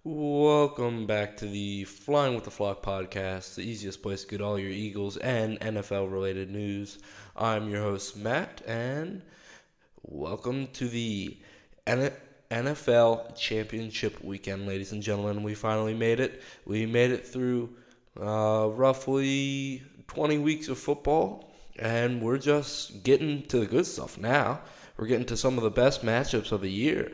Welcome back to the Flying with the Flock podcast, the easiest place to get all your Eagles and NFL related news. I'm your host, Matt, and welcome to the NFL Championship weekend, ladies and gentlemen. We finally made it. We made it through roughly 20 weeks of football, and we're just getting to the good stuff now. We're getting to some of the best matchups of the year.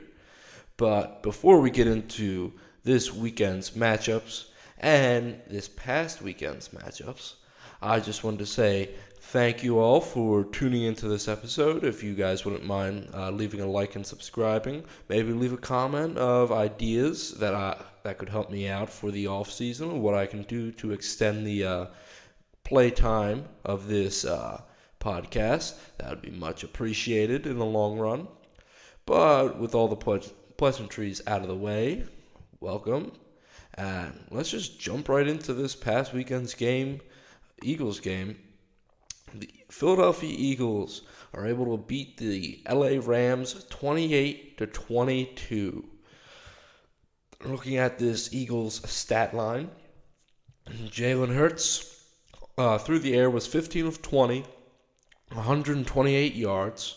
But before we get into this weekend's matchups and this past weekend's matchups, I just wanted to say thank you all for tuning into this episode. If you guys wouldn't mind leaving a like and subscribing, maybe leave a comment of ideas that could help me out for the off season, what I can do to extend the play time of this podcast. That would be much appreciated in the long run. But with all the pleasantries out of the way, welcome. And let's just jump right into this past weekend's game, Eagles game. The Philadelphia Eagles are able to beat the LA Rams 28-22. Looking at this Eagles stat line, Jalen Hurts through the air was 15 of 20, 128 yards.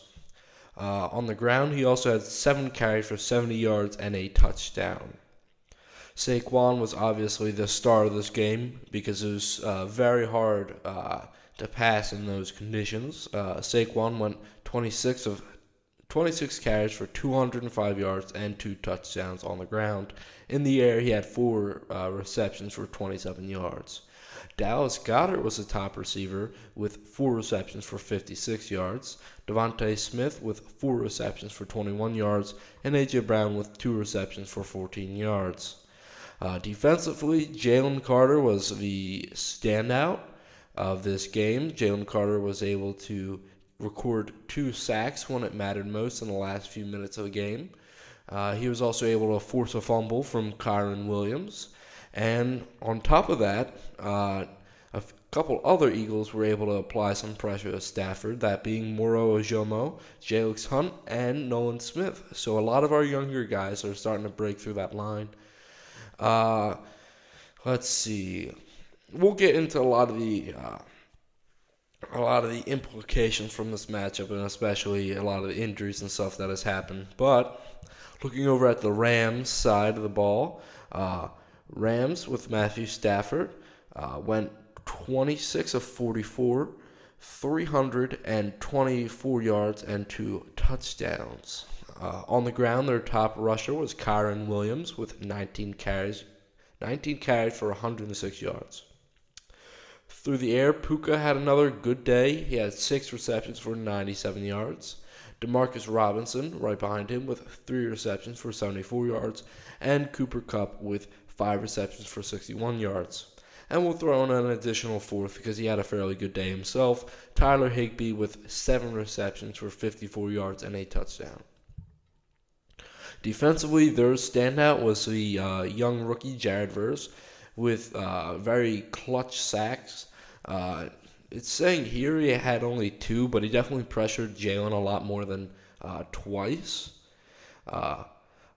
On the ground, he also had 7 carries for 70 yards and a touchdown. Saquon was obviously the star of this game because it was very hard to pass in those conditions. Saquon went 26 carries for 205 yards and 2 touchdowns on the ground. In the air, he had 4 receptions for 27 yards. Dallas Goedert was the top receiver with 4 receptions for 56 yards. Devontae Smith with 4 receptions for 21 yards. And A.J. Brown with 2 receptions for 14 yards. Defensively, Jalen Carter was the standout of this game. Jalen Carter was able to record 2 sacks when it mattered most in the last few minutes of the game. He was also able to force a fumble from Kyren Williams. And on top of that, a couple other Eagles were able to apply some pressure to Stafford, that being Moro Ojomo, Jalen Hunt, and Nolan Smith. So a lot of our younger guys are starting to break through that line. Let's see. We'll get into a lot of the implications from this matchup, and especially a lot of the injuries and stuff that has happened. But looking over at the Rams side of the ball, Rams with Matthew Stafford went 26 of 44, 324 yards, and 2 touchdowns. On the ground, their top rusher was Kyren Williams with 19 carries for 106 yards. Through the air, Puka had another good day. He had 6 receptions for 97 yards. Demarcus Robinson, right behind him, with 3 receptions for 74 yards. And Cooper Kupp with 5 receptions for 61 yards. And we'll throw in an additional 4th because he had a fairly good day himself. Tyler Higbee with 7 receptions for 54 yards and a touchdown. Defensively, their standout was the young rookie Jared Verse with very clutch sacks. It's saying here he had only 2, but he definitely pressured Jalen a lot more than twice.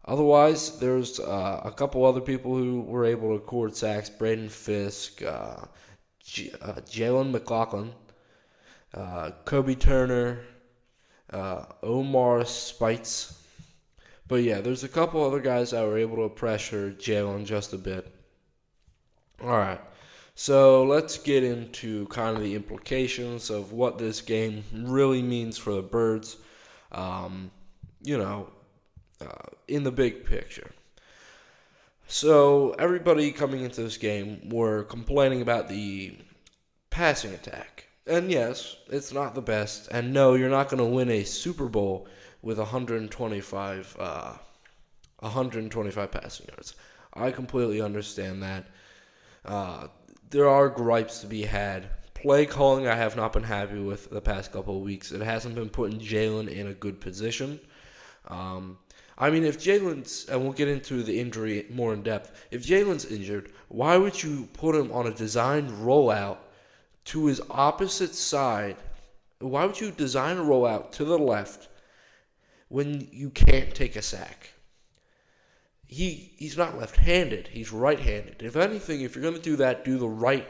Otherwise, there's a couple other people who were able to record sacks. Braden Fisk, Jalen McLaughlin, Kobe Turner, Omar Spites. But yeah, there's a couple other guys that were able to pressure Jalen just a bit. All right, so let's get into kind of the implications of what this game really means for the Birds, in the big picture. So everybody coming into this game were complaining about the passing attack. And yes, it's not the best. And no, you're not going to win a Super Bowl with 125 passing yards. I completely understand that. There are gripes to be had. Play calling I have not been happy with the past couple of weeks. It hasn't been putting Jalen in a good position. If Jalen's, and we'll get into the injury more in depth, if Jalen's injured, why would you put him on a designed rollout to his opposite side? Why would you design a rollout to the left when you can't take a sack? he's not left-handed. He's right-handed. If anything, if you're going to do that, do the right,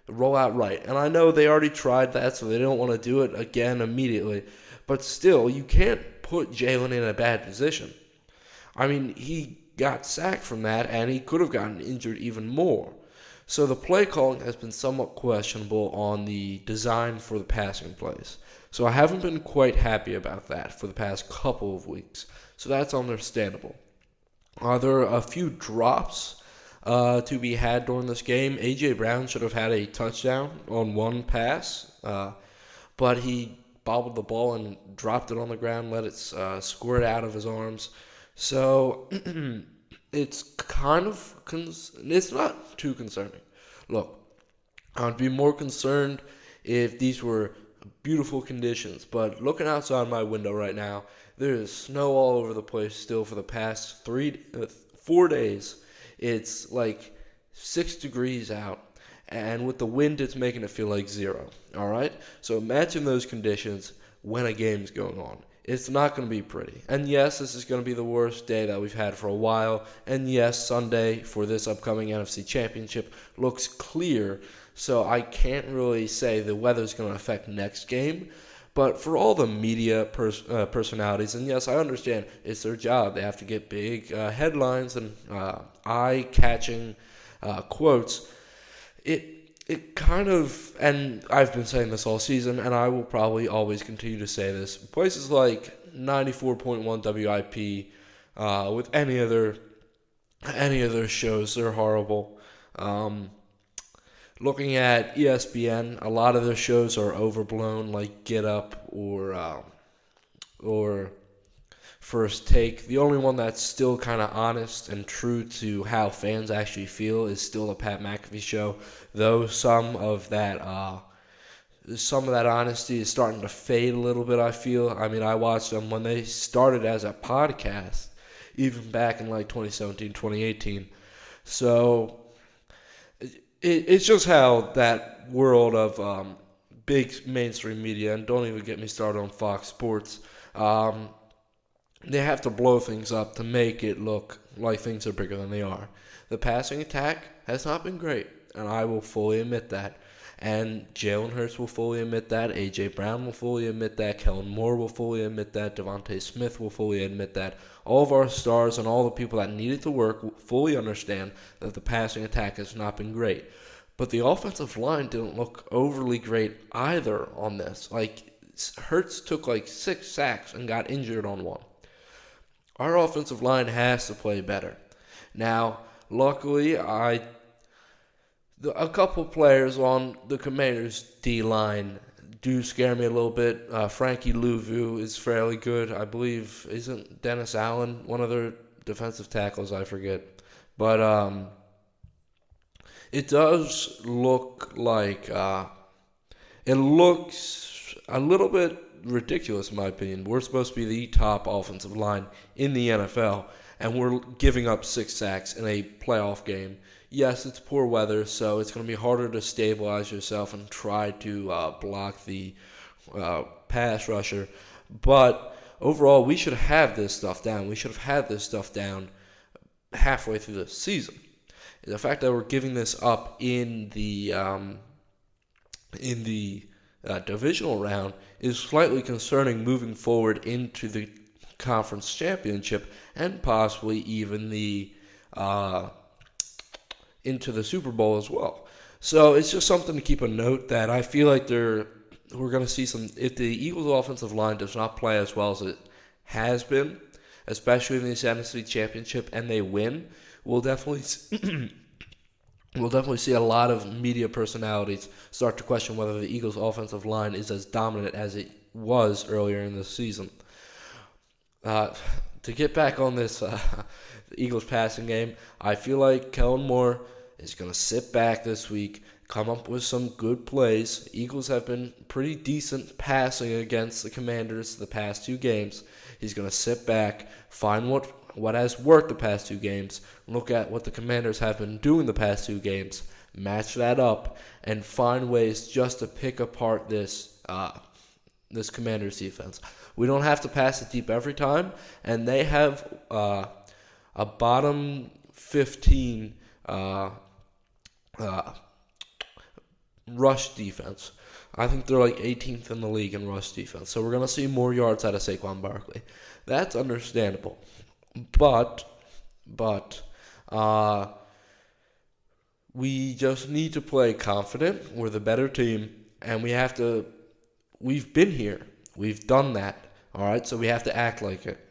roll out right. And I know they already tried that, so they don't want to do it again immediately. But still, you can't put Jalen in a bad position. I mean, he got sacked from that, and he could have gotten injured even more. So the play calling has been somewhat questionable on the design for the passing plays. So I haven't been quite happy about that for the past couple of weeks. So that's understandable. There are a few drops to be had during this game. A.J. Brown should have had a touchdown on one pass, but he bobbled the ball and dropped it on the ground, let it squirt out of his arms. So it's kind of it's not too concerning. Look, I'd be more concerned if these were beautiful conditions, but looking outside my window right now, there is snow all over the place still for the past 4 days. It's like 6 degrees out, and with the wind, it's making it feel like 0. All right? So imagine those conditions when a game's going on. It's not going to be pretty. And yes, this is going to be the worst day that we've had for a while. And yes, Sunday for this upcoming NFC Championship looks clear, so I can't really say the weather's going to affect next game. But for all the media personalities, and yes, I understand it's their job. They have to get big headlines and eye-catching quotes. It kind of, and I've been saying this all season, and I will probably always continue to say this, places like 94.1 WIP, with any other shows, they're horrible. Looking at ESPN, a lot of their shows are overblown, like Get Up or First Take. The only one that's still kind of honest and true to how fans actually feel is still the Pat McAfee show, though some of that honesty is starting to fade a little bit, I feel. I mean, I watched them when they started as a podcast, even back in like 2017, 2018. So it's just how that world of big mainstream media, and don't even get me started on Fox Sports, they have to blow things up to make it look like things are bigger than they are. The passing attack has not been great, and I will fully admit that. And Jalen Hurts will fully admit that. A.J. Brown will fully admit that. Kellen Moore will fully admit that. Devontae Smith will fully admit that. All of our stars and all the people that needed to work fully understand that the passing attack has not been great. But the offensive line didn't look overly great either on this. Like, Hurts took like 6 sacks and got injured on one. Our offensive line has to play better. Now, luckily, a couple players on the Commanders' D-line do scare me a little bit. Frankie Louvu is fairly good. I believe, isn't Dennis Allen one of their defensive tackles? I forget. But it does look like it looks a little bit ridiculous in my opinion. We're supposed to be the top offensive line in the NFL, and we're giving up 6 sacks in a playoff game. Yes, it's poor weather, so it's going to be harder to stabilize yourself and try to block the pass rusher. But overall, we should have this stuff down. We should have had this stuff down halfway through the season. The fact that we're giving this up in the divisional round is slightly concerning moving forward into the conference championship and possibly even into the Super Bowl as well. So it's just something to keep a note that I feel like we're going to see some. If the Eagles' offensive line does not play as well as it has been, especially in the NFC Championship, and they win, we'll definitely see a lot of media personalities start to question whether the Eagles' offensive line is as dominant as it was earlier in the season. To get back on this the Eagles passing game, I feel like Kellen Moore is going to sit back this week, come up with some good plays. Eagles have been pretty decent passing against the Commanders the past 2 games. He's going to sit back, find what has worked the past 2 games, look at what the Commanders have been doing the past 2 games, match that up, and find ways just to pick apart this Commanders defense. We don't have to pass it deep every time, and they have a bottom 15 uh, rush defense. I think they're like 18th in the league in rush defense. So we're going to see more yards out of Saquon Barkley. That's understandable. But we just need to play confident. We're the better team, and we've been here. We've done that. All right, so we have to act like it.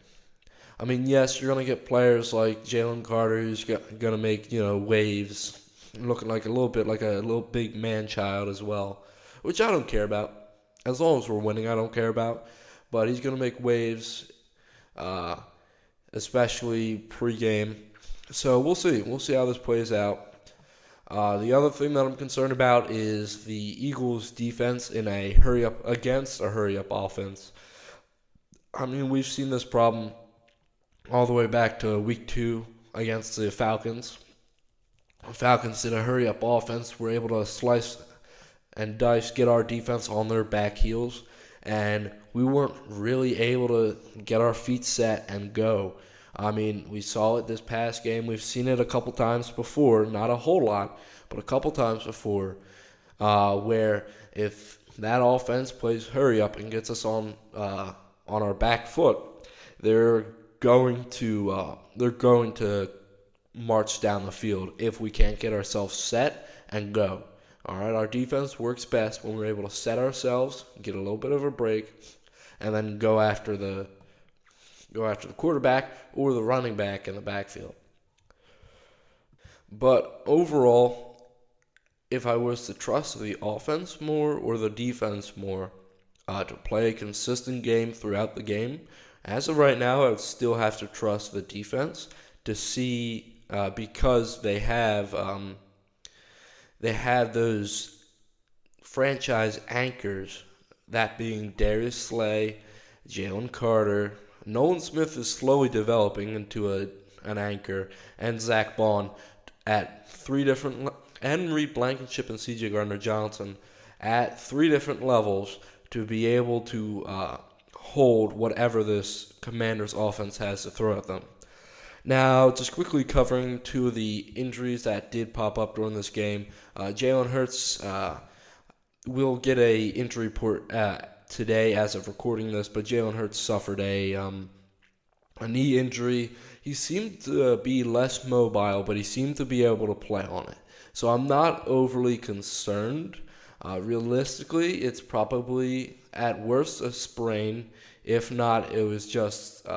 I mean, yes, you're going to get players like Jalen Carter who's going to make, waves, looking like a little bit like a little big man child as well, which I don't care about. As long as we're winning, I don't care about. But he's going to make waves, especially pregame. So we'll see. We'll see how this plays out. The other thing that I'm concerned about is the Eagles' defense against a hurry-up offense. I mean, we've seen this problem all the way back to week 2 against the Falcons. The Falcons did a hurry-up offense. We're able to slice and dice, get our defense on their back heels, and we weren't really able to get our feet set and go. I mean, we saw it this past game. We've seen it a couple times before, not a whole lot, but a couple times before, where if that offense plays hurry-up and gets us on our back foot, they're going to march down the field if we can't get ourselves set and go. All right, our defense works best when we're able to set ourselves, get a little bit of a break, and then go after the quarterback or the running back in the backfield. But overall, if I was to trust the offense more or the defense more to play a consistent game throughout the game, as of right now, I would still have to trust the defense to see because they have those franchise anchors, that being Darius Slay, Jalen Carter. Nolan Smith is slowly developing into an anchor, and Zach Bond at 3 different, and Reed Blankenship and C.J. Gardner-Johnson at 3 different levels to be able to hold whatever this Commanders offense has to throw at them. Now, just quickly covering 2 of the injuries that did pop up during this game. Jalen Hurts will get a injury report today as of recording this, but Jalen Hurts suffered a knee injury. He seemed to be less mobile, but he seemed to be able to play on it. So I'm not overly concerned. Realistically, it's probably at worst a sprain. If not, it was just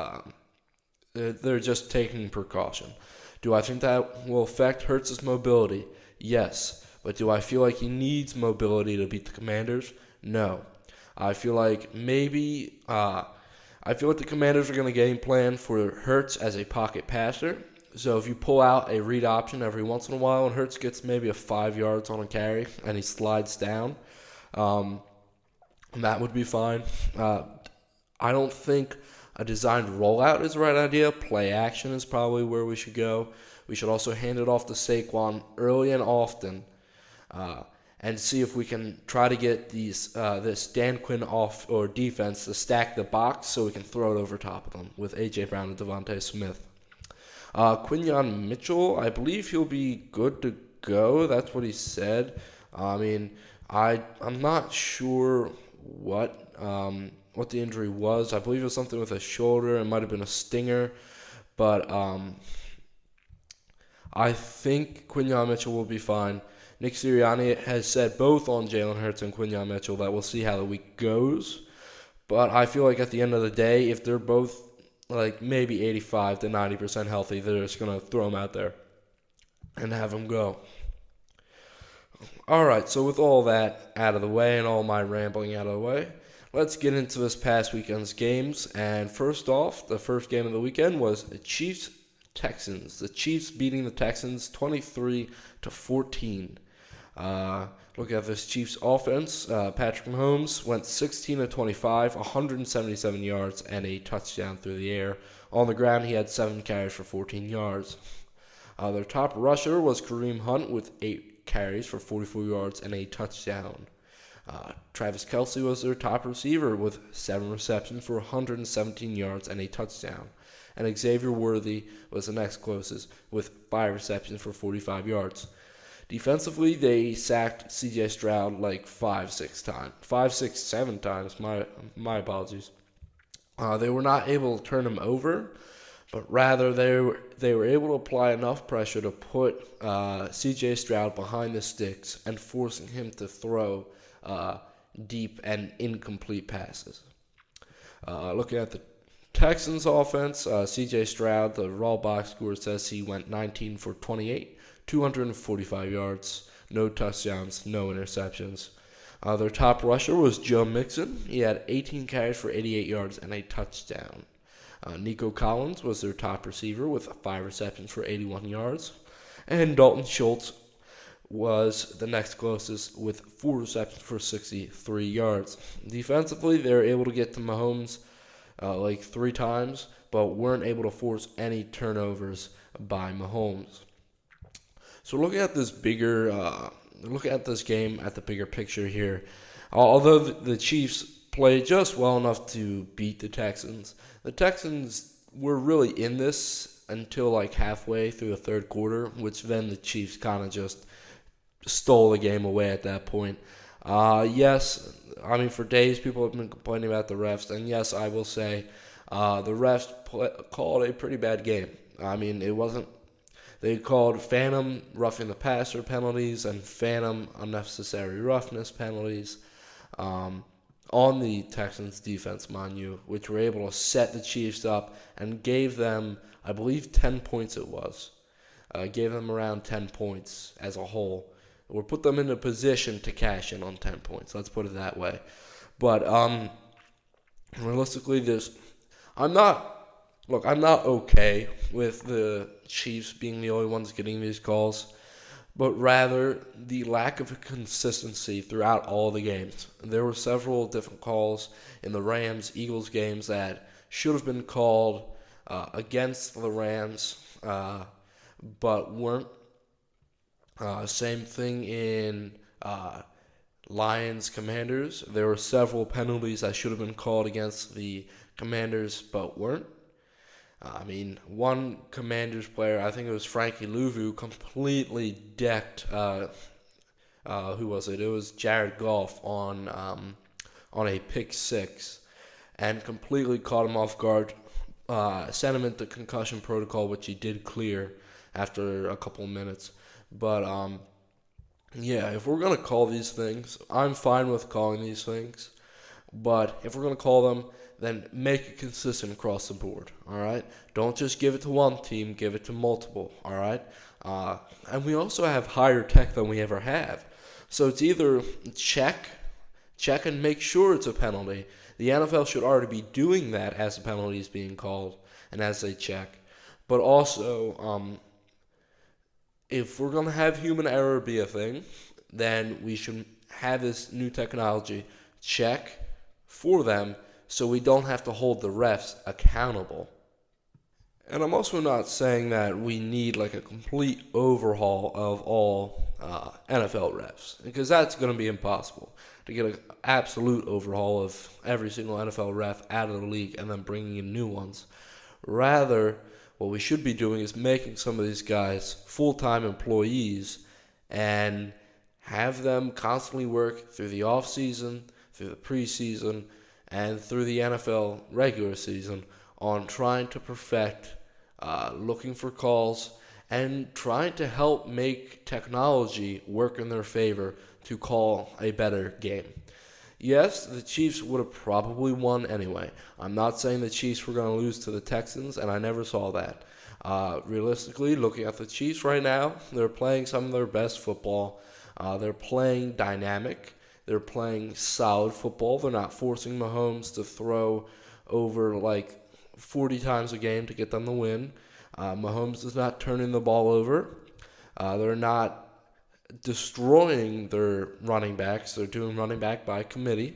they're just taking precaution. Do I think that will affect Hurts' mobility? Yes. But do I feel like he needs mobility to beat the Commanders? No. I feel like the Commanders are going to game plan for Hurts as a pocket passer. So if you pull out a read option every once in a while and Hurts gets maybe a 5 yards on a carry and he slides down, that would be fine. I don't think a designed rollout is the right idea. Play action is probably where we should go. We should also hand it off to Saquon early and often, and see if we can try to get this Dan Quinn off or defense to stack the box so we can throw it over top of them with A.J. Brown and Devontae Smith. Quinyon Mitchell, I believe he'll be good to go. That's what he said. I mean, I'm not sure what the injury was. I believe it was something with a shoulder. It might have been a stinger. But I think Quinyon Mitchell will be fine. Nick Sirianni has said both on Jalen Hurts and Quinyon Mitchell that we'll see how the week goes. But I feel like at the end of the day, if they're both like maybe 85 to 90% healthy, they're just going to throw them out there and have them go. All right, so with all that out of the way and all my rambling out of the way, let's get into this past weekend's games. And first off, the first game of the weekend was the Chiefs-Texans. The Chiefs beating the Texans 23-14. Look at this Chiefs offense. Patrick Mahomes went 16-25, 177 yards, and a touchdown through the air. On the ground, he had 7 carries for 14 yards. Their top rusher was Kareem Hunt with 8 carries for 44 yards and a touchdown. Travis Kelce was their top receiver with 7 receptions for 117 yards and a touchdown. And Xavier Worthy was the next closest with 5 receptions for 45 yards. Defensively, they sacked C.J. Stroud like 7 times. My apologies. They were not able to turn him over, but rather they were able to apply enough pressure to put C.J. Stroud behind the sticks and forcing him to throw deep and incomplete passes. Looking at the Texans offense, C.J. Stroud, the raw box score says he went 19 for 28, 245 yards, no touchdowns, no interceptions. Their top rusher was Joe Mixon. He had 18 carries for 88 yards and a touchdown. Nico Collins was their top receiver with 5 receptions for 81 yards. And Dalton Schultz was the next closest with 4 receptions for 63 yards. Defensively, they were able to get to Mahomes like 3 times, but weren't able to force any turnovers by Mahomes. So looking at this game at the bigger picture here, although the Chiefs played just well enough to beat the Texans were really in this until like halfway through the third quarter, which then the Chiefs kind of just stole the game away at that point. Yes, I mean, for days people have been complaining about the refs, and yes, I will say the refs called a pretty bad game. I mean, it wasn't. They called phantom roughing the passer penalties and phantom unnecessary roughness penalties on the Texans defense, mind you, which were able to set the Chiefs up and gave them, I believe, 10 points it was. Gave them around 10 points as a whole. Or put them in a position to cash in on 10 points. Let's put it that way. But realistically, I'm not okay with the Chiefs being the only ones getting these calls, but rather the lack of consistency throughout all the games. There were several different calls in the Rams-Eagles games that should have been called against the Rams, but weren't. Same thing in Lions-Commanders. There were several penalties that should have been called against the Commanders, but weren't. I mean, one Commanders player, I think it was Frankie Louvu, completely decked. Who was it? It was Jared Goff on a pick six, and completely caught him off guard. Sent him into concussion protocol, which he did clear after a couple of minutes. But yeah, if we're gonna call these things, I'm fine with calling these things. But if we're gonna call them, then make it consistent across the board, all right? Don't just give it to one team, give it to multiple, all right? And we also have higher tech than we ever have. So it's either check and make sure it's a penalty. The NFL should already be doing that as the penalty is being called and as they check. But also, if we're going to have human error be a thing, then we should have this new technology check for them, so we don't have to hold the refs accountable. And I'm also not saying that we need like a complete overhaul of all NFL refs, because that's going to be impossible to get an absolute overhaul of every single NFL ref out of the league and then bringing in new ones. Rather, what we should be doing is making some of these guys full-time employees and have them constantly work through the off-season, through the preseason, and through the NFL regular season on trying to perfect, looking for calls, and trying to help make technology work in their favor to call a better game. Yes, the Chiefs would have probably won anyway. I'm not saying the Chiefs were going to lose to the Texans, and I never saw that. Realistically, looking at the Chiefs right now, they're playing some of their best football. They're playing dynamic. They're playing solid football. They're not forcing Mahomes to throw over like 40 times a game to get them the win. Mahomes is not turning the ball over. They're not destroying their running backs. They're doing running back by committee.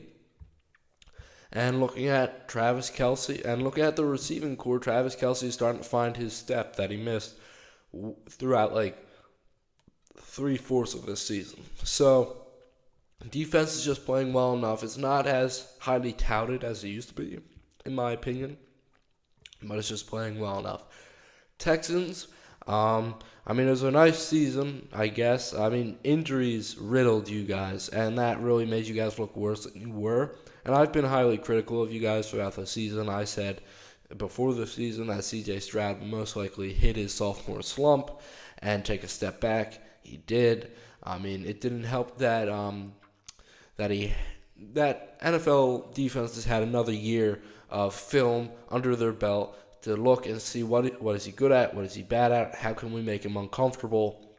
And looking at Travis Kelce, and looking at the receiving core, Travis Kelce is starting to find his step that he missed throughout like 3/4 of this season. So Defense is just playing well enough. It's not as highly touted as it used to be, in my opinion, but it's just playing well enough. Texans, it was a nice season, I guess. Injuries riddled you guys, and that really made you guys look worse than you were. And I've been highly critical of you guys throughout the season. I said before the season that C.J. Stroud would most likely hit his sophomore slump and take a step back. He did. It didn't help that that NFL defense has had another year of film under their belt to look and see what is he good at, what is he bad at, how can we make him uncomfortable.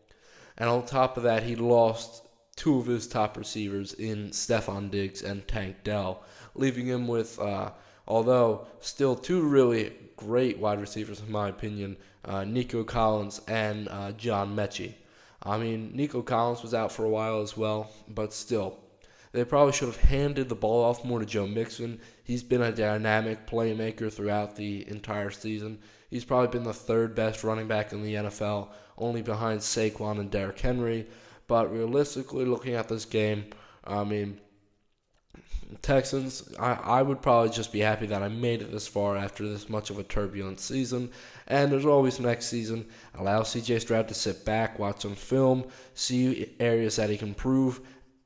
And on top of that, he lost two of his top receivers in Stephon Diggs and Tank Dell, leaving him with, although still two really great wide receivers in my opinion, Nico Collins and John Mechie. Nico Collins was out for a while as well, but still, they probably should have handed the ball off more to Joe Mixon. He's been a dynamic playmaker throughout the entire season. He's probably been the third best running back in the NFL, only behind Saquon and Derrick Henry. But realistically, looking at this game, Texans, I would probably just be happy that I made it this far after this much of a turbulent season. And there's always next season. Allow C.J. Stroud to sit back, watch some film, see areas that he can improve,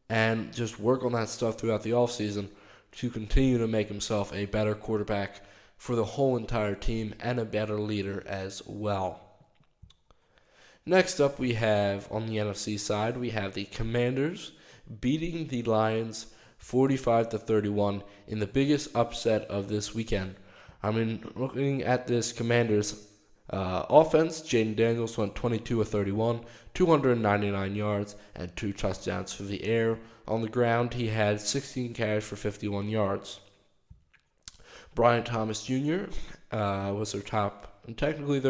and just work on that stuff throughout the offseason to continue to make himself a better quarterback for the whole entire team and a better leader as well. Next up, we have, on the NFC side, we have the Commanders beating the Lions 45-31 in the biggest upset of this weekend. Looking at this Commanders offense, Jaden Daniels went 22 of 31, 299 yards, and 2 touchdowns for the air. On the ground, he had 16 carries for 51 yards. Brian Thomas Jr. Was their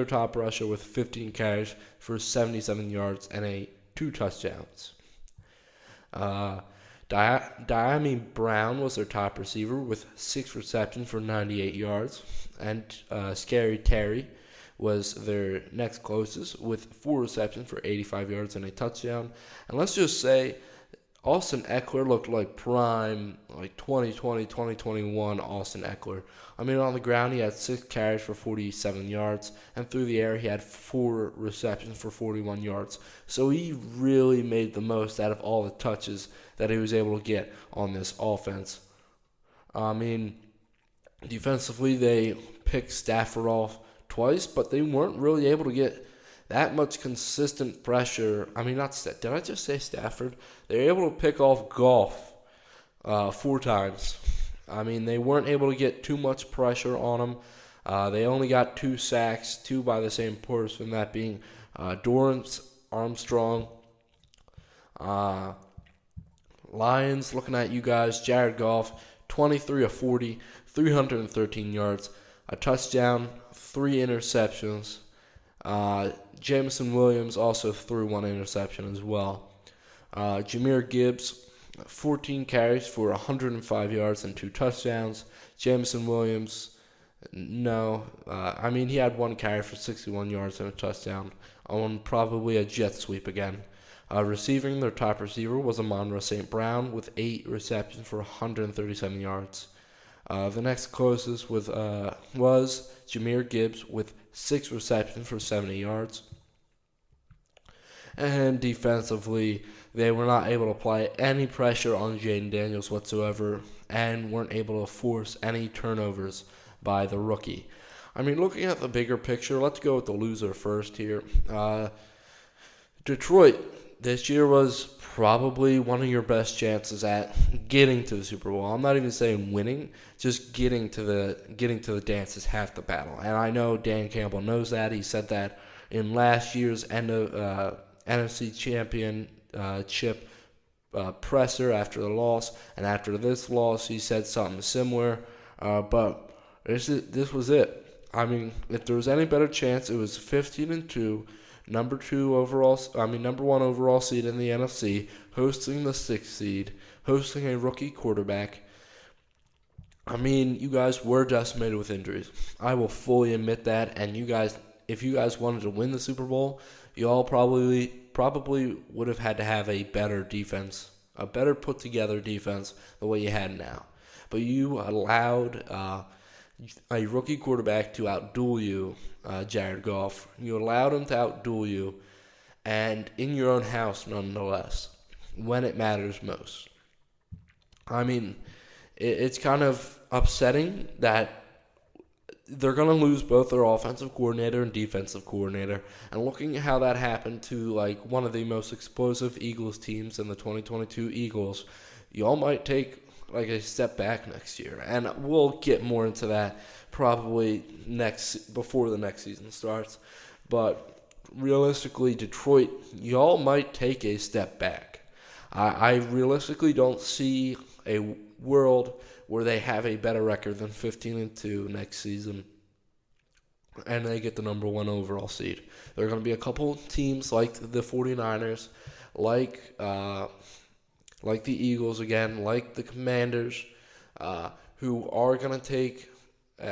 top rusher with 15 carries for 77 yards and 2 touchdowns. Diami Brown was their top receiver with 6 receptions for 98 yards, and Scary Terry was their next closest with 4 receptions for 85 yards and a touchdown. And let's just say Austin Eckler looked like prime, like 2020, 2021 Austin Eckler. On the ground, he had 6 carries for 47 yards, and through the air, he had 4 receptions for 41 yards. So he really made the most out of all the touches that he was able to get on this offense. Defensively, they picked Stafford off twice, but they weren't really able to get that much consistent pressure. Did I just say Stafford? They were able to pick off Goff 4 times. They weren't able to get too much pressure on him. They only got 2 sacks, 2 by the same person, that being Dorrance Armstrong. Lions, looking at you guys, Jared Goff, 23 of 40, 313 yards, a touchdown, 3 interceptions. Jameson Williams also threw 1 interception as well. Jahmyr Gibbs, 14 carries for 105 yards and 2 touchdowns. Jameson Williams, no. He had 1 carry for 61 yards and a touchdown on probably a jet sweep again. Receiving, their top receiver was Amon-Ra St. Brown with 8 receptions for 137 yards. The next closest was Jahmyr Gibbs with 6 receptions for 70 yards. And defensively, they were not able to apply any pressure on Jaden Daniels whatsoever and weren't able to force any turnovers by the rookie. Looking at the bigger picture, let's go with the loser first here. Detroit, this year was probably one of your best chances at getting to the Super Bowl. I'm not even saying winning, just getting to the dance is half the battle. And I know Dan Campbell knows that. He said that in last year's NFC Championship presser after the loss, and after this loss, he said something similar. But this was it. If there was any better chance, it was 15-2. Number 1 overall seed in the NFC, hosting the 6th seed, hosting a rookie quarterback. You guys were decimated with injuries. I will fully admit that. And you guys, if you guys wanted to win the Super Bowl, you all probably would have had to have a better defense a better put together defense the way you had now. But you allowed a rookie quarterback to outduel you, Jared Goff. You allowed him to outduel you, and in your own house nonetheless, when it matters most. I mean, it's kind of upsetting that they're going to lose both their offensive coordinator and defensive coordinator. And looking at how that happened to like one of the most explosive Eagles teams in the 2022 Eagles, y'all might take like a step back next year. And we'll get more into that probably before the next season starts. But realistically, Detroit, y'all might take a step back. I realistically don't see a world where they have a better record than 15-2 next season, and they get the number 1 overall seed. There are going to be a couple teams like the 49ers, like the Eagles again, like the Commanders, who are going to take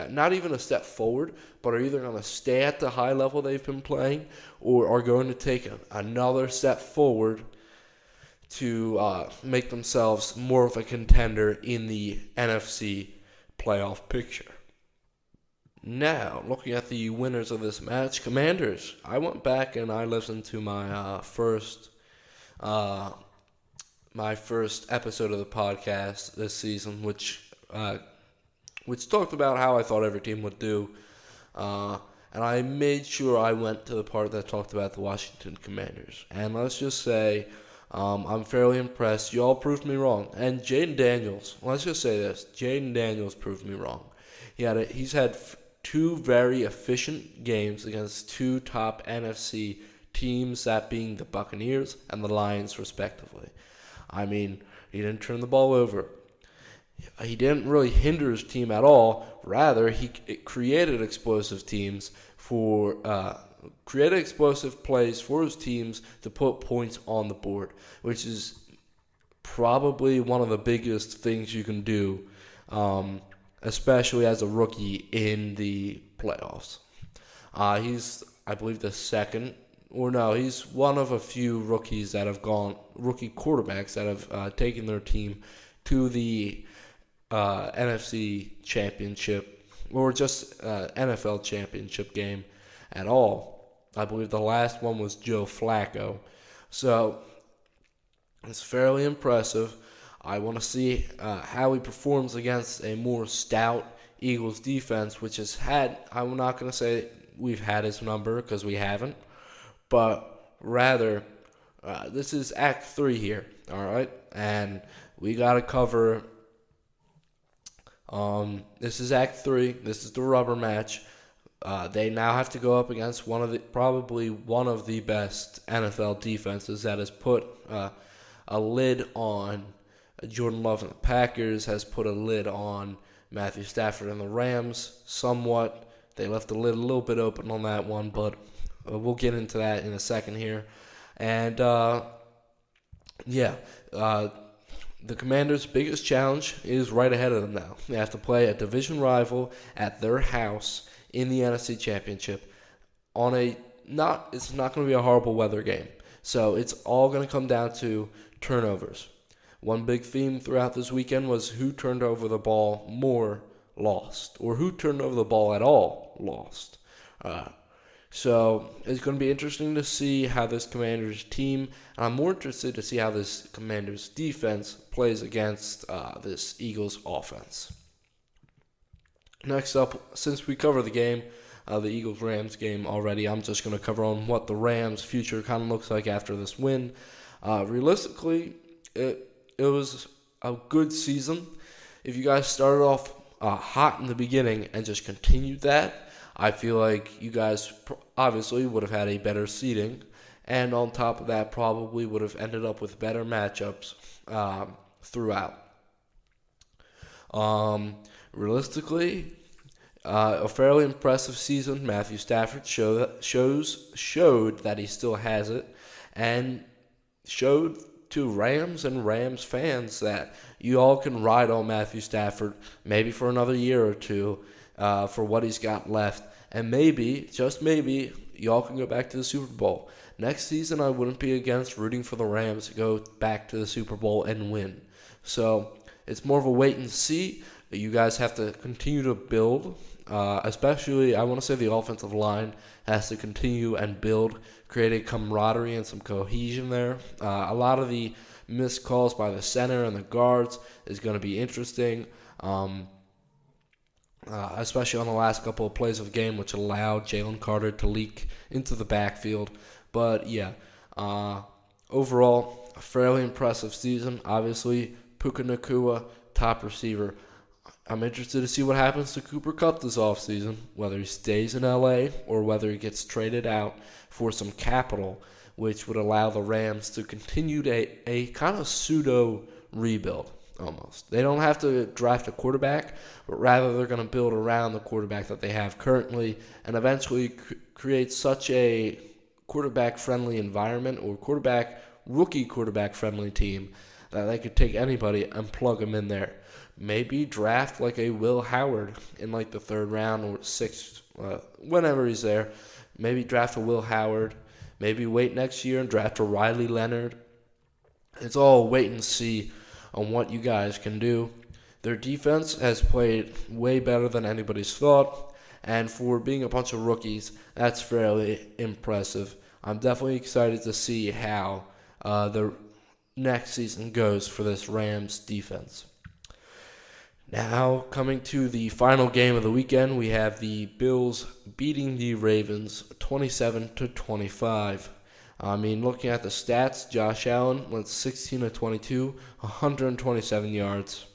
not even a step forward, but are either going to stay at the high level they've been playing or are going to take another step forward to make themselves more of a contender in the NFC playoff picture. Now, looking at the winners of this match, Commanders. I went back and I listened to my first episode of the podcast this season, which talked about how I thought every team would do, and I made sure I went to the part that talked about the Washington Commanders. And let's just say, I'm fairly impressed. You all proved me wrong. And Jayden Daniels, let's just say this. Jayden Daniels proved me wrong. He's had 2 very efficient games against 2 top NFC teams, that being the Buccaneers and the Lions, respectively. I mean, he didn't turn the ball over. He didn't really hinder his team at all. Rather, he created explosive plays for his teams to put points on the board, which is probably one of the biggest things you can do, especially as a rookie in the playoffs. He's, I believe, he's one of a few rookie quarterbacks that have taken their team to the NFC Championship, or just NFL Championship game at all. I believe the last one was Joe Flacco. So it's fairly impressive. I want to see how he performs against a more stout Eagles defense, which has had, I'm not going to say we've had his number because we haven't, but rather this is Act 3 here, all right? And we got to cover, this is Act 3, this is the rubber match. They now have to go up against probably one of the best NFL defenses that has put a lid on Jordan Love and the Packers, has put a lid on Matthew Stafford and the Rams somewhat. They left the lid a little bit open on that one, but we'll get into that in a second here. And, the Commanders' biggest challenge is right ahead of them now. They have to play a division rival at their house in the NFC Championship it's not going to be a horrible weather game. So it's all going to come down to turnovers. One big theme throughout this weekend was who turned over the ball more lost, or who turned over the ball at all lost. So it's going to be interesting to see how this Commanders team, and I'm more interested to see how this Commanders defense plays against this Eagles offense. Next up, since we covered the game, the Eagles-Rams game already, I'm just going to cover on what the Rams' future kind of looks like after this win. Realistically, it was a good season. If you guys started off hot in the beginning and just continued that, I feel like you guys obviously would have had a better seeding, and on top of that, probably would have ended up with better matchups throughout. Realistically, a fairly impressive season. Matthew Stafford showed that he still has it, and showed to Rams and Rams fans that you all can ride on Matthew Stafford maybe for another year or two for what he's got left, and maybe, just maybe, y'all can go back to the Super Bowl. next season I wouldn't be against rooting for the Rams to go back to the Super Bowl and win. So it's more of a wait and see. You guys have to continue to build. Especially, I want to say the offensive line has to continue and build, create a camaraderie and some cohesion there. A lot of the missed calls by the center and the guards is going to be interesting, especially on the last couple of plays of the game, which allowed Jalen Carter to leak into the backfield. But yeah, overall, a fairly impressive season. Obviously, Puka Nacua, top receiver. I'm interested to see what happens to Cooper Kupp this offseason, whether he stays in LA or whether he gets traded out for some capital, which would allow the Rams to continue a kind of pseudo rebuild almost. They don't have to draft a quarterback, but rather they're going to build around the quarterback that they have currently and eventually create such a quarterback-friendly environment or rookie quarterback-friendly team that they could take anybody and plug them in there. Maybe draft like a Will Howard in like the third round or sixth, whenever he's there. Maybe draft a Will Howard. Maybe wait next year and draft a Riley Leonard. It's all wait and see on what you guys can do. Their defense has played way better than anybody's thought, and for being a bunch of rookies, that's fairly impressive. I'm definitely excited to see how the next season goes for this Rams defense. Now, coming to the final game of the weekend, we have the Bills beating the Ravens 27-25. I mean, looking at the stats, Josh Allen went 16 of 22, 127 yards,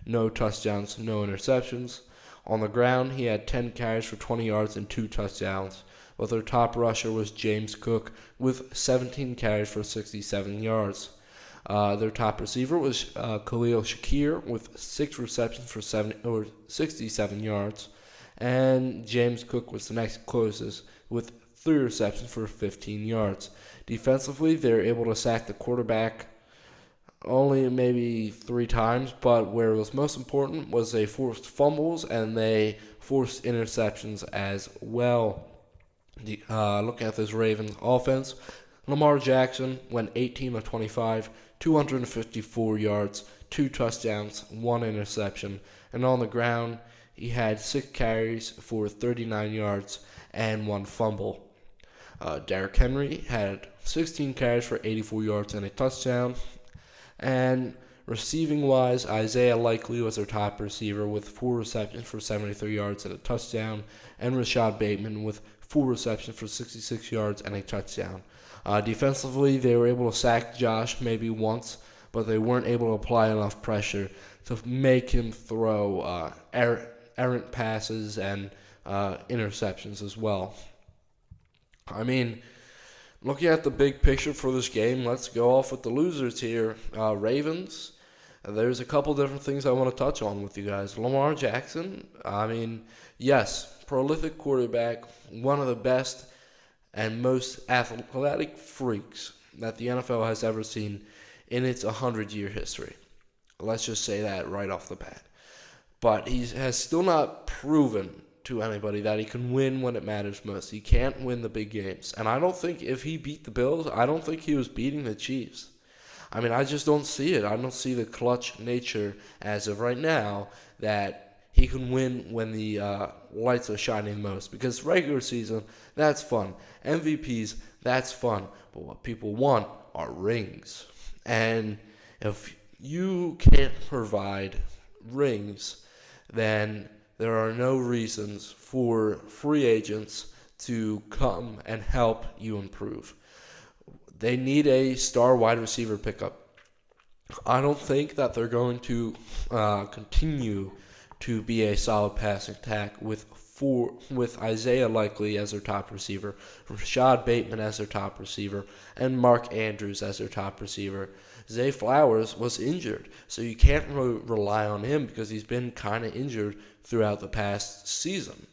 no touchdowns, no interceptions. On the ground, he had 10 carries for 20 yards and 2 touchdowns, but their top rusher was James Cook with 17 carries for 67 yards. Their top receiver was Khalil Shakir with 6 receptions for 67 yards, and James Cook was the next closest with 3 receptions for 15 yards. Defensively, they were able to sack the quarterback only maybe 3 times, but where it was most important was they forced fumbles and they forced interceptions as well. Looking at this Ravens offense, Lamar Jackson went 18 of 25, 254 yards, 2 touchdowns, 1 interception. And on the ground, he had 6 carries for 39 yards and 1 fumble. Derrick Henry had 16 carries for 84 yards and a touchdown. And receiving-wise, Isaiah Likely was their top receiver with 4 receptions for 73 yards and a touchdown. And Rashad Bateman with 4 receptions for 66 yards and a touchdown. Defensively, they were able to sack Josh maybe once, but they weren't able to apply enough pressure to make him throw errant passes and interceptions as well. I mean, looking at the big picture for this game, let's go off with the losers here. Ravens, there's a couple different things I want to touch on with you guys. Lamar Jackson, I mean, yes, prolific quarterback, one of the best and most athletic freaks that the NFL has ever seen in its 100-year history. Let's just say that right off the bat. But he has still not proven to anybody that he can win when it matters most. He can't win the big games. And I don't think if he beat the Bills, I don't think he was beating the Chiefs. I mean, I just don't see it. I don't see the clutch nature as of right now that he can win when the lights are shining most. Because regular season, that's fun. MVPs, that's fun. But what people want are rings. And if you can't provide rings, then there are no reasons for free agents to come and help you improve. They need a star wide receiver pickup. I don't think that they're going to continue to be a solid passing attack with Isaiah Likely as their top receiver, Rashad Bateman as their top receiver, and Mark Andrews as their top receiver. Zay Flowers was injured, so you can't rely on him because he's been kind of injured throughout the past season.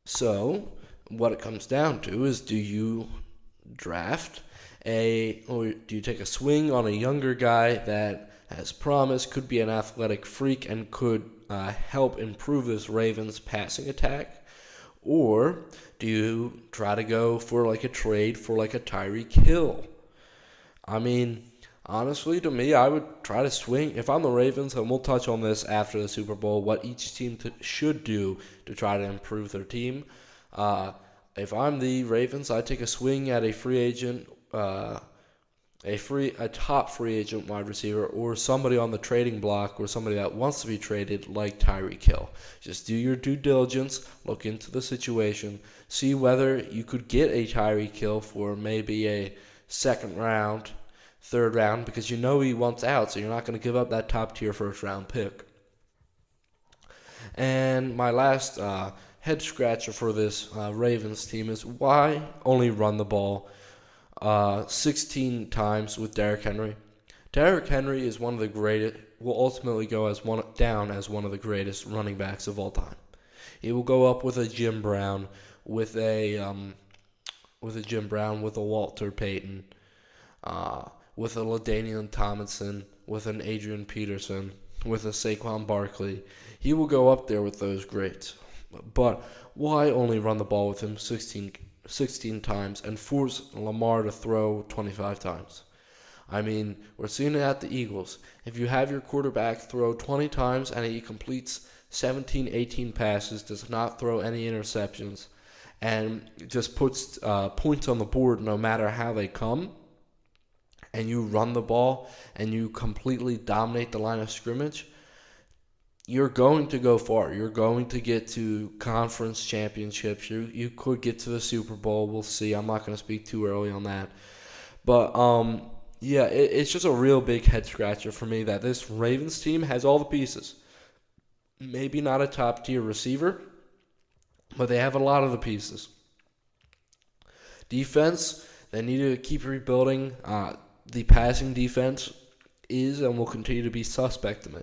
So, what it comes down to is, do you draft or do you take a swing on a younger guy that has promise, could be an athletic freak, and could help improve this Ravens passing attack? Or do you try to go for like a trade for like a Tyreek Hill? I mean, honestly, to me, I would try to swing. If I'm the Ravens, and we'll touch on this after the Super Bowl, what each team should do to try to improve their team. Uh, if I'm the Ravens, I take a swing at a free agent, a top free agent wide receiver, or somebody on the trading block, or somebody that wants to be traded, like Tyreek Hill. Just do your due diligence, look into the situation, see whether you could get a Tyreek Hill for maybe a second round, third round, because you know he wants out, so you're not going to give up that top tier first round pick. And my last head scratcher for this Ravens team is why only run the ball 16 times with Derrick Henry. Derrick Henry is one of the greatest, will ultimately go down as one of the greatest running backs of all time. He will go up with a Jim Brown, with a Walter Payton, with a LaDainian Tomlinson, with an Adrian Peterson, with a Saquon Barkley. He will go up there with those greats. But why only run the ball with him 16 times and force Lamar to throw 25 times? I mean, we're seeing it at the Eagles. If you have your quarterback throw 20 times and he completes 17, 18 passes, does not throw any interceptions, and just puts points on the board no matter how they come, and you run the ball and you completely dominate the line of scrimmage, you're going to go far. You're going to get to conference championships. You could get to the Super Bowl. We'll see. I'm not going to speak too early on that. But, yeah, it's just a real big head scratcher for me that this Ravens team has all the pieces. Maybe not a top-tier receiver, but they have a lot of the pieces. Defense, they need to keep rebuilding. The passing defense is and will continue to be suspect to me.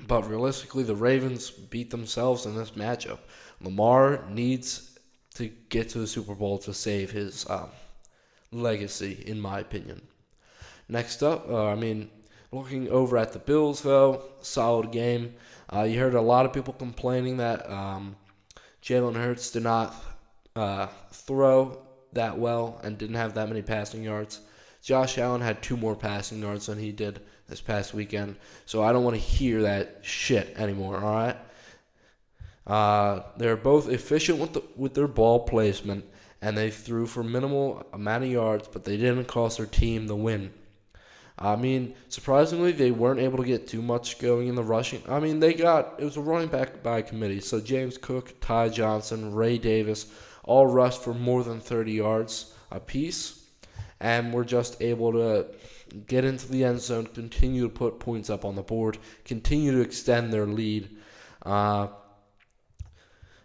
But realistically, the Ravens beat themselves in this matchup. Lamar needs to get to the Super Bowl to save his legacy, in my opinion. Next up, looking over at the Bills, though, solid game. You heard a lot of people complaining that Jalen Hurts did not throw that well and didn't have that many passing yards. Josh Allen had 2 more passing yards than he did this past weekend, so I don't want to hear that shit anymore, all right? They're both efficient with their ball placement, and they threw for minimal amount of yards, but they didn't cost their team the win. I mean, surprisingly, they weren't able to get too much going in the rushing. I mean, it was a running back by committee, so James Cook, Ty Johnson, Ray Davis all rushed for more than 30 yards apiece, and were just able to get into the end zone, continue to put points up on the board, continue to extend their lead.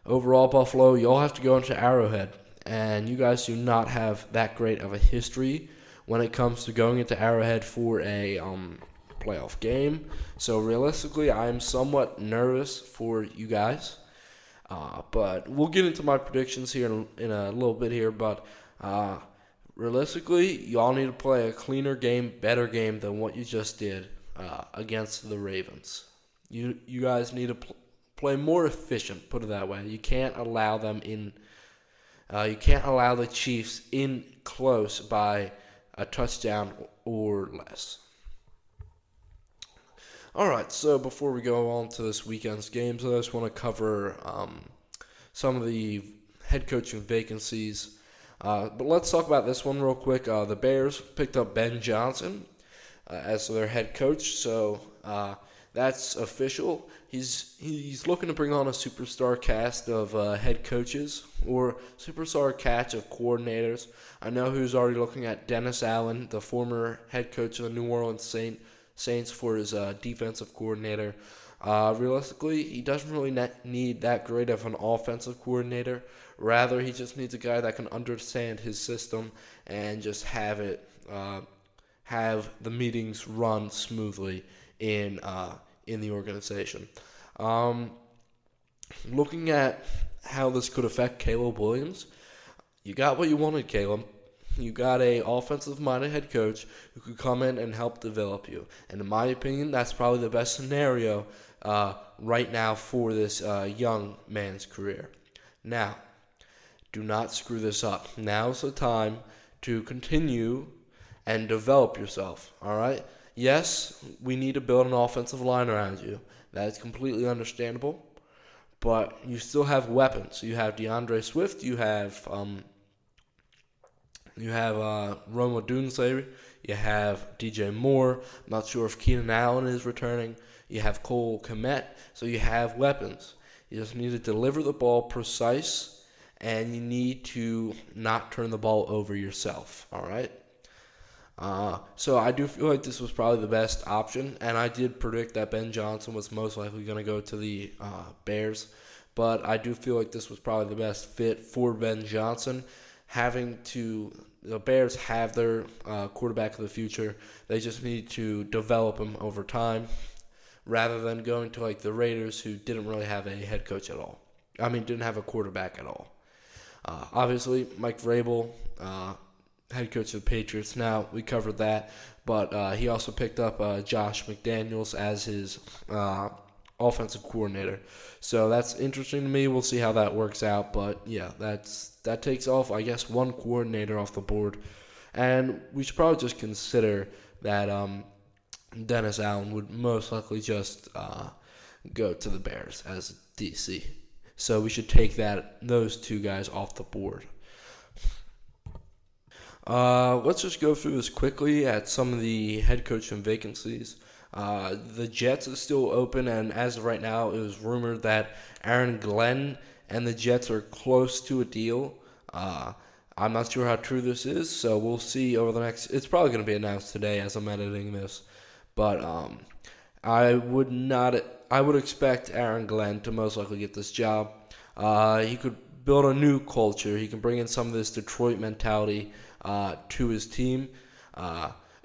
Overall, Buffalo, you all have to go into Arrowhead, and you guys do not have that great of a history when it comes to going into Arrowhead for a playoff game. So realistically, I'm somewhat nervous for you guys. But we'll get into my predictions here in a little bit here. But realistically, y'all need to play a cleaner game, better game than what you just did against the Ravens. You guys need to play more efficient, put it that way. You can't allow them in. You can't allow the Chiefs in close by a touchdown or less. All right, so before we go on to this weekend's games, I just want to cover some of the head coaching vacancies. But let's talk about this one real quick. The Bears picked up Ben Johnson as their head coach, so that's official. He's looking to bring on a superstar cast of head coaches or superstar catch of coordinators. I know who's already looking at Dennis Allen, the former head coach of the New Orleans Saints, for his defensive coordinator. Realistically, he doesn't really need that great of an offensive coordinator. Rather, he just needs a guy that can understand his system and just have the meetings run smoothly in the organization. Looking at how this could affect Caleb Williams, you got what you wanted, Caleb. You got a offensive-minded head coach who could come in and help develop you. And in my opinion, that's probably the best scenario right now for this young man's career. Now, do not screw this up. Now's the time to continue and develop yourself, all right? Yes, we need to build an offensive line around you. That is completely understandable, but you still have weapons. You have DeAndre Swift, you have Rome Odunze, you have DJ Moore. I'm not sure if Keenan Allen is returning. You have Cole Kmet, so you have weapons. You just need to deliver the ball precise, and you need to not turn the ball over yourself, all right? So I do feel like this was probably the best option, and I did predict that Ben Johnson was most likely going to go to the Bears, but I do feel like this was probably the best fit for Ben Johnson. The Bears have their quarterback of the future. They just need to develop him over time, rather than going to like the Raiders, who didn't really have a head coach at all. I mean, didn't have a quarterback at all. Obviously, Mike Vrabel, head coach of the Patriots. Now, we covered that, but he also picked up Josh McDaniels as his offensive coordinator. So that's interesting to me. We'll see how that works out. But yeah, that takes off, I guess, one coordinator off the board. And we should probably just consider that Dennis Allen would most likely just go to the Bears as DC. So we should take those two guys off the board. Let's just go through this quickly at some of the head coaching vacancies. The Jets is still open, and as of right now, it was rumored that Aaron Glenn and the Jets are close to a deal. I'm not sure how true this is, so we'll see over the next. It's probably going to be announced today as I'm editing this, but I would expect Aaron Glenn to most likely get this job. He could build a new culture. He can bring in some of this Detroit mentality to his team.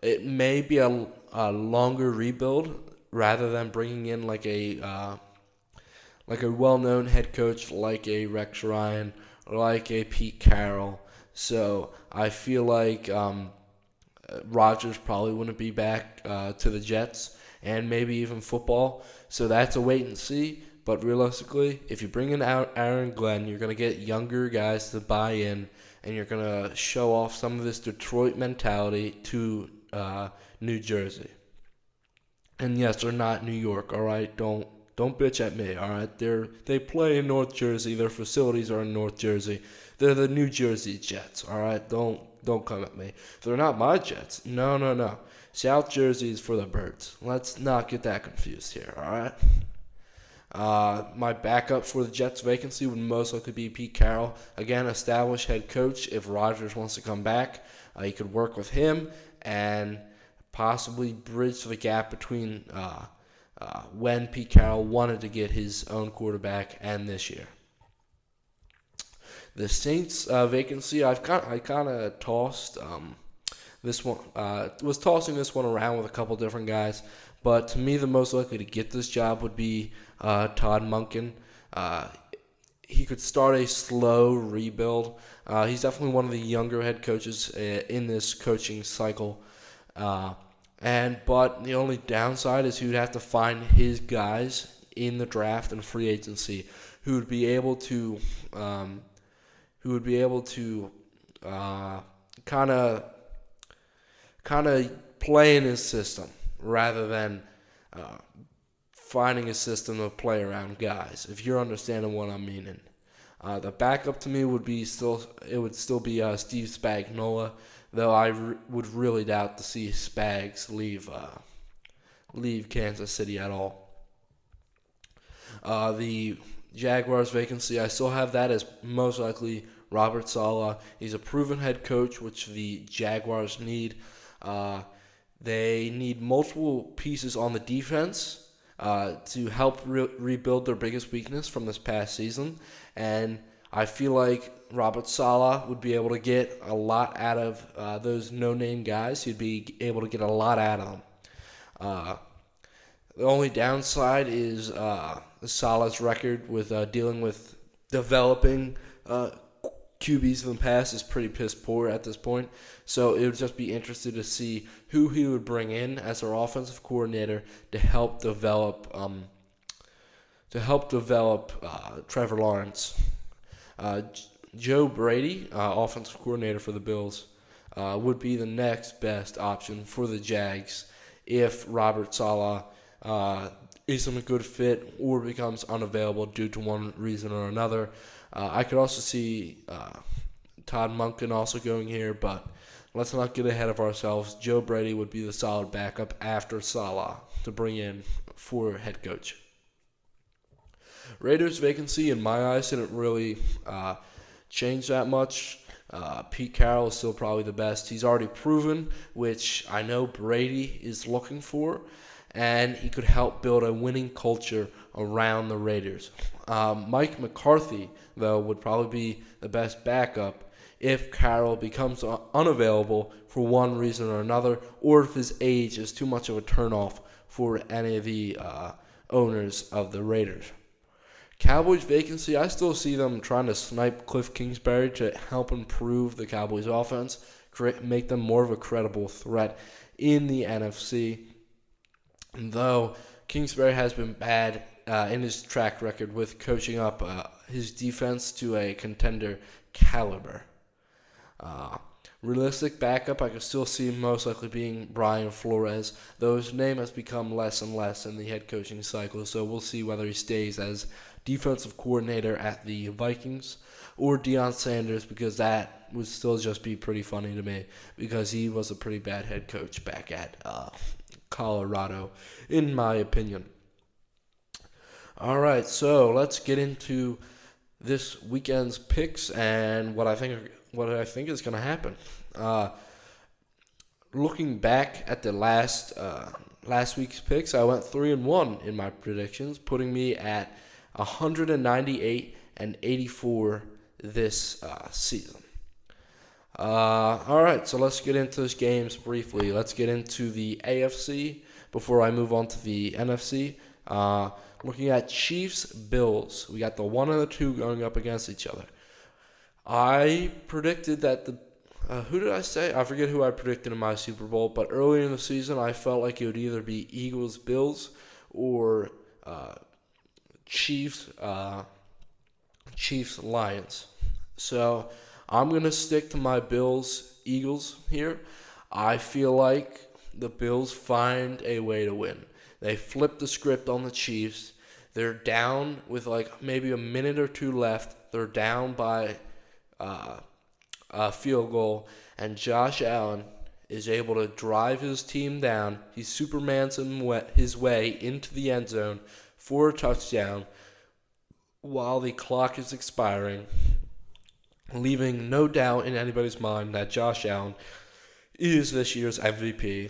It may be a longer rebuild rather than bringing in like a well-known head coach like a Rex Ryan or like a Pete Carroll. So I feel like Rodgers probably wouldn't be back to the Jets and maybe even football. So that's a wait and see. But realistically, if you bring in Aaron Glenn, you're going to get younger guys to buy in, and you're going to show off some of this Detroit mentality to New Jersey. And yes, they're not New York, all right? Don't bitch at me, all right? They play in North Jersey. Their facilities are in North Jersey. They're the New Jersey Jets, all right? Don't come at me. They're not my Jets. No. South Jersey is for the Birds. Let's not get that confused here, all right? My backup for the Jets vacancy would most likely be Pete Carroll. Again, established head coach. If Rodgers wants to come back, you could work with him and possibly bridge the gap between when Pete Carroll wanted to get his own quarterback and this year. The Saints vacancy, I kind of tossed this one. Was tossing this one around with a couple different guys, but to me, the most likely to get this job would be Todd Monken. He could start a slow rebuild. He's definitely one of the younger head coaches in this coaching cycle. But the only downside is he would have to find his guys in the draft and free agency who would be able to kind of play in his system rather than finding a system to play around guys, if you're understanding what I'm meaning. The backup to me would still be Steve Spagnuolo, though I would really doubt to see Spags leave Kansas City at all. The Jaguars vacancy, I still have that as most likely Robert Saleh. He's a proven head coach, which the Jaguars need. They need multiple pieces on the defense to help rebuild their biggest weakness from this past season. And I feel like Robert Saleh would be able to get a lot out of those no-name guys. He'd be able to get a lot out of them. The only downside is Saleh's record with dealing with developing QBs in the past is pretty piss poor at this point. So it would just be interesting to see who he would bring in as their offensive coordinator to help develop Trevor Lawrence. Joe Brady, offensive coordinator for the Bills, would be the next best option for the Jags if Robert Saleh isn't a good fit or becomes unavailable due to one reason or another. I could also see Todd Monken also going here, but let's not get ahead of ourselves. Joe Brady would be the solid backup after Saleh to bring in for head coach. Raiders vacancy, in my eyes, didn't really change that much. Pete Carroll is still probably the best. He's already proven, which I know Brady is looking for, and he could help build a winning culture around the Raiders. Mike McCarthy, though, would probably be the best backup if Carroll becomes unavailable for one reason or another, or if his age is too much of a turnoff for any of the owners of the Raiders. Cowboys vacancy, I still see them trying to snipe Cliff Kingsbury to help improve the Cowboys offense, make them more of a credible threat in the NFC. And though Kingsbury has been bad in his track record with coaching up his defense to a contender caliber. Realistic backup, I could still see most likely being Brian Flores, though his name has become less and less in the head coaching cycle, so we'll see whether he stays as defensive coordinator at the Vikings or Deion Sanders, because that would still just be pretty funny to me because he was a pretty bad head coach back at Colorado, in my opinion. All right, so let's get into this weekend's picks and what I think is going to happen. Looking back at the last week's picks, I went 3-1 in my predictions, putting me at 198 and 84 this season. All right, so let's get into those games briefly. Let's get into the AFC before I move on to the NFC. Looking at Chiefs-Bills, we got the 1 and the 2 going up against each other. I predicted that who did I say? I forget who I predicted in my Super Bowl, but earlier in the season, I felt like it would either be Eagles-Bills or Chiefs-Lions. So I'm going to stick to my Bills-Eagles here. I feel like the Bills find a way to win. They flip the script on the Chiefs. They're down with like maybe a minute or two left. They're down by a field goal, and Josh Allen is able to drive his team down. He Supermans his way into the end zone for a touchdown while the clock is expiring, leaving no doubt in anybody's mind that Josh Allen is this year's MVP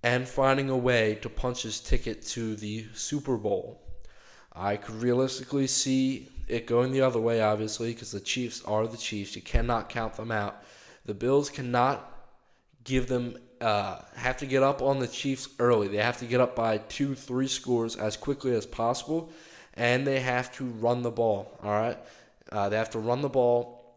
and finding a way to punch his ticket to the Super Bowl. I could realistically see it going the other way, obviously, because the Chiefs are the Chiefs. You cannot count them out. The Bills cannot have to get up on the Chiefs early. They have to get up by 2-3 scores as quickly as possible, and they have to run the ball, all right? They have to run the ball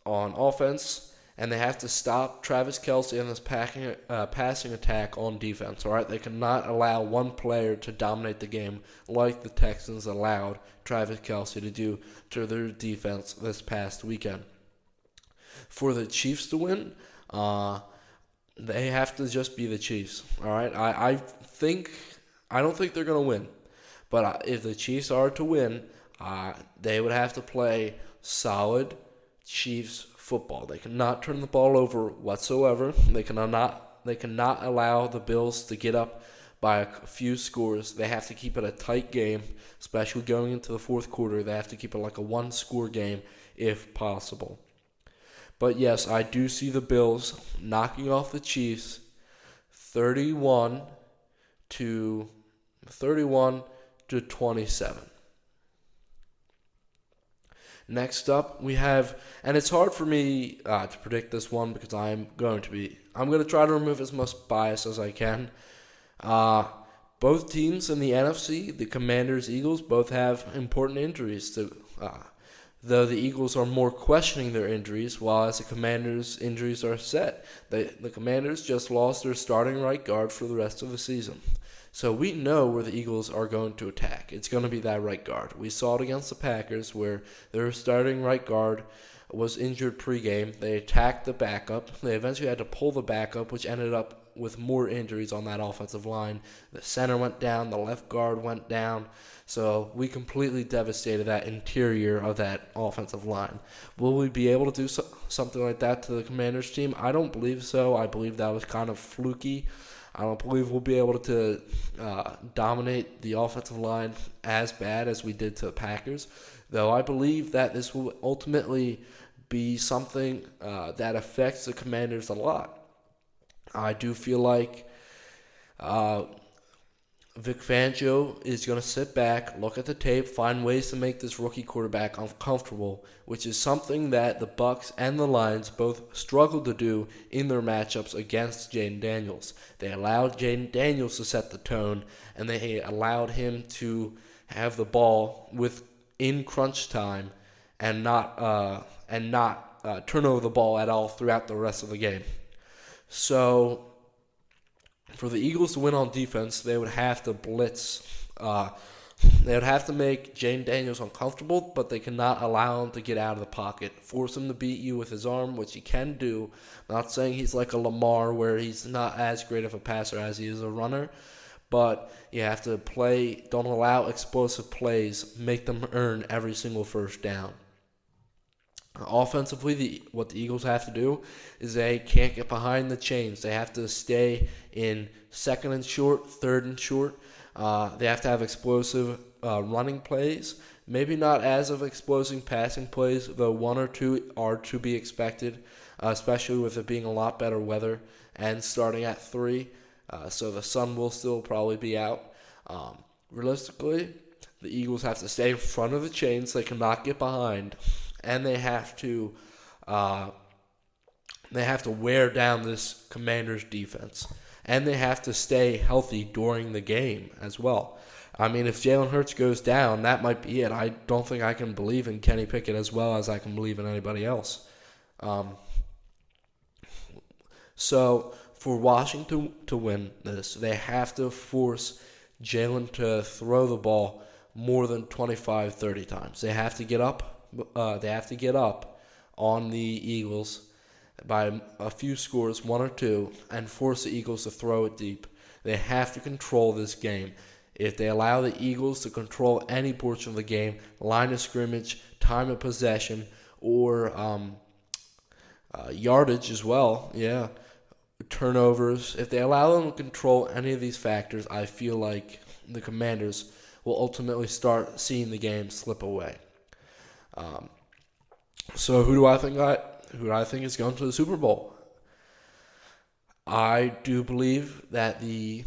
on offense, and they have to stop Travis Kelce and this passing attack on defense, all right? They cannot allow one player to dominate the game like the Texans allowed Travis Kelce to do to their defense this past weekend. For the Chiefs to win, they have to just be the Chiefs, all right? I don't think they're going to win, but if the Chiefs are to win, they would have to play solid Chiefs football. They cannot turn the ball over whatsoever. They cannot allow the Bills to get up by a few scores. They have to keep it a tight game, especially going into the fourth quarter. They have to keep it like a one-score game if possible. But yes, I do see the Bills knocking off the Chiefs 31 to 27. Next up, we have, and it's hard for me to predict this one because I'm going to try to remove as much bias as I can. Both teams in the NFC, the Commanders, Eagles, both have important injuries. Though the Eagles are more questioning their injuries, while as the Commanders' injuries are set. The Commanders just lost their starting right guard for the rest of the season. So we know where the Eagles are going to attack. It's going to be that right guard. We saw it against the Packers where their starting right guard was injured pregame. They attacked the backup. They eventually had to pull the backup, which ended up with more injuries on that offensive line. The center went down. The left guard went down. So we completely devastated that interior of that offensive line. Will we be able to do something like that to the Commanders team? I don't believe so. I believe that was kind of fluky. I don't believe we'll be able to dominate the offensive line as bad as we did to the Packers, though I believe that this will ultimately be something that affects the Commanders a lot. I do feel like Vic Fangio is going to sit back, look at the tape, find ways to make this rookie quarterback uncomfortable, which is something that the Bucs and the Lions both struggled to do in their matchups against Jayden Daniels. They allowed Jayden Daniels to set the tone, and they allowed him to have the ball in crunch time and not turn over the ball at all throughout the rest of the game. So for the Eagles to win on defense, they would have to blitz. They would have to make Jayden Daniels uncomfortable, but they cannot allow him to get out of the pocket. Force him to beat you with his arm, which he can do. I'm not saying he's like a Lamar where he's not as great of a passer as he is a runner, but you have to play. Don't allow explosive plays. Make them earn every single first down. Offensively, what the Eagles have to do is they can't get behind the chains. They have to stay in second and short, third and short. They have to have explosive running plays. Maybe not as of explosive passing plays, though one or two are to be expected, especially with it being a lot better weather and starting at 3. So the sun will still probably be out. Realistically, the Eagles have to stay in front of the chains. They cannot get behind. And they have to wear down this Commanders defense, and they have to stay healthy during the game as well. I mean, if Jalen Hurts goes down, that might be it. I don't think I can believe in Kenny Pickett as well as I can believe in anybody else. So for Washington to win this, they have to force Jalen to throw the ball more than 25, 30 times. They have to get up. They have to get up on the Eagles by a few scores, 1 or 2, and force the Eagles to throw it deep. They have to control this game. If they allow the Eagles to control any portion of the game, line of scrimmage, time of possession, or yardage as well, turnovers, if they allow them to control any of these factors, I feel like the Commanders will ultimately start seeing the game slip away. So who do I think is going to the Super Bowl? I do believe that the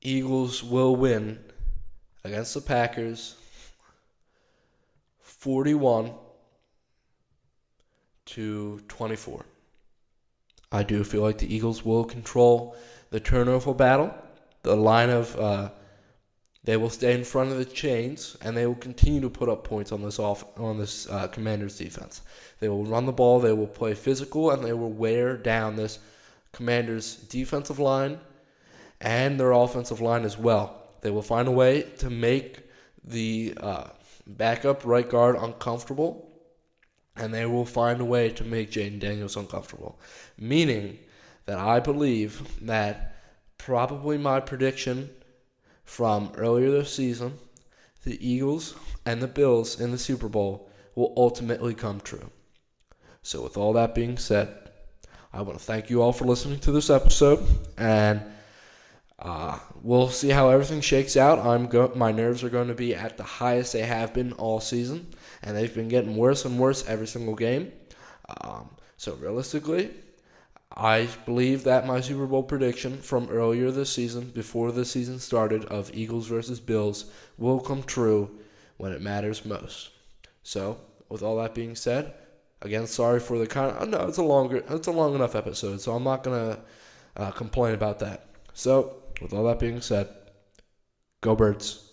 Eagles will win against the Packers 41-24. I do feel like the Eagles will control the turnover battle. The line of they will stay in front of the chains, and they will continue to put up points on this Commanders defense. They will run the ball, they will play physical, and they will wear down this Commanders defensive line and their offensive line as well. They will find a way to make the backup right guard uncomfortable, and they will find a way to make Jayden Daniels uncomfortable. Meaning that I believe that probably my prediction from earlier this season, the Eagles and the Bills in the Super Bowl will ultimately come true. So with all that being said, I want to thank you all for listening to this episode, and we'll see how everything shakes out. My nerves are going to be at the highest they have been all season, and they've been getting worse and worse every single game. So realistically, I believe that my Super Bowl prediction from earlier this season, before the season started, of Eagles versus Bills will come true when it matters most. So, with all that being said, again, sorry for the it's a long enough episode, so I'm not gonna complain about that. So, with all that being said, go Birds.